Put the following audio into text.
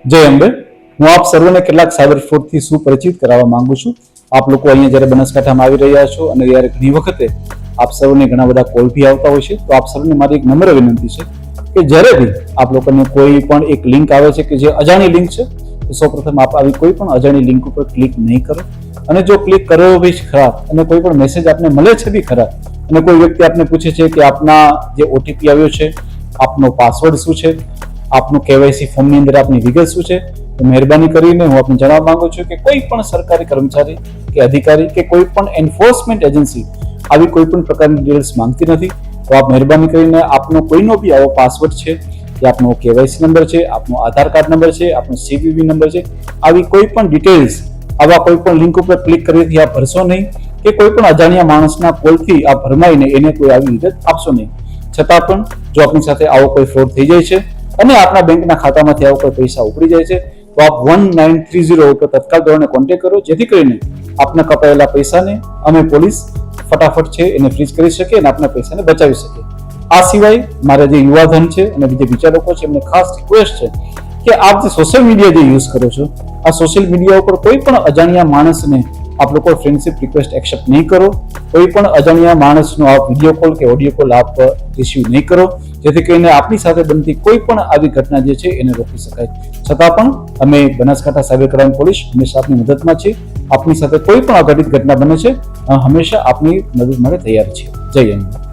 જય અંબે. હું આપ સર્વને કેટલાક સાયબર ફ્રોડથી સુપરિચિત કરાવવા માંગુ છું. આપ લોકો અહીંયા જ્યારે બનાસકાંઠામાં આવી રહ્યા છો અને જ્યારે ઘણી વખતે આપ સર્વને ઘણા બધા કોલ બી આવતા હોય છે, તો આપ સર્વને મારી એક નમ્ર વિનંતી છે કે જ્યારે બી આપ લોકોને કોઈ પણ એક લિંક આવે છે કે જે અજાણી લિંક છે, તો સૌપ્રથમ આપ આવી કોઈ પણ અજાણી લિંક ઉપર ક્લિક નહીં કરો. અને જો ક્લિક કરો બી ખરા અને કોઈ પણ મેસેજ આપને મળે છે બી ખરા અને કોઈ વ્યક્તિ આપને પૂછે છે કે આપના જે ઓટીપી આવ્યો છે, આપનો પાસવર્ડ શું છે, આપનું કેવાયસી ફોર્મની અંદર આપની વિગત શું છે, તો મહેરબાની કરીને હું આપને જણાવવા માંગુ છું કે કોઈ પણ સરકારી કર્મચારી કે અધિકારી કે કોઈ પણ એન્ફોર્સમેન્ટ એજન્સી આવી કોઈ પણ પ્રકારની ડિટેલ્સ માંગતી નથી. તો આપ મહેરબાની કરીને આપનો કોઈનો બી આવો પાસવર્ડ છે કે આપનો કેવાયસી નંબર છે, આપનો આધાર કાર્ડ નંબર છે, આપનો સીવીવી નંબર છે, આવી કોઈ પણ ડિટેલ્સ આવા કોઈ પણ લિંક ઉપર ક્લિક કરવાથી આપ ભરશો નહીં કે કોઈ પણ અજાણ્યા માણસના કોલથી આપ ભરમાઈને એને કોઈ આવી વિગત આપશો નહીં. છતાં પણ જો આપની સાથે આવો કોઈ ફ્રોડ થઈ જાય છે અને આપના બેંકના ખાતામાંથી આવો કોઈ પૈસા ઉપડી જાય છે, તો આપ 1930 ઉપર તત્કાલ ધોરણે કોન્ટેક્ટ કરો, જેથી કરીને આપના કપાયેલા પૈસાને અમે પોલીસ ફટાફટ છે એને ફ્રીઝ કરી શકે અને આપના પૈસાને બચાવી શકે. આ સિવાય મારા જે યુવાધન છે અને બીજા લોકો છે, એમને ખાસ રિક્વેસ્ટ છે કે આપ જે સોશિયલ મીડિયા જે યુઝ કરો છો, આ સોશિયલ મીડિયા ઉપર કોઈ પણ અજાણ્યા માણસને આપ લોકો ફ્રેન્ડશિપ રિક્વેસ્ટ એક્સેપ્ટ નહીં કરો. કોઈ પણ અજાણ્યા માણસનો આપ વિડીયો કોલ કે ઓડિયો કોલ આપ રિસીવ નહીં કરો, જેથી કરીને આપની સાથે બનતી કોઈ પણ આવી ઘટના જે છે એને રોકી શકાય. છતાં પણ અમે બનાસકાંઠા સાયબર ક્રાઇમ પોલીસ હંમેશા આપની મદદમાં છીએ. આપની સાથે કોઈ પણ અઘટિત ઘટના બને છે, હંમેશા આપની મદદ માટે તૈયાર છીએ. જય હિન્દ.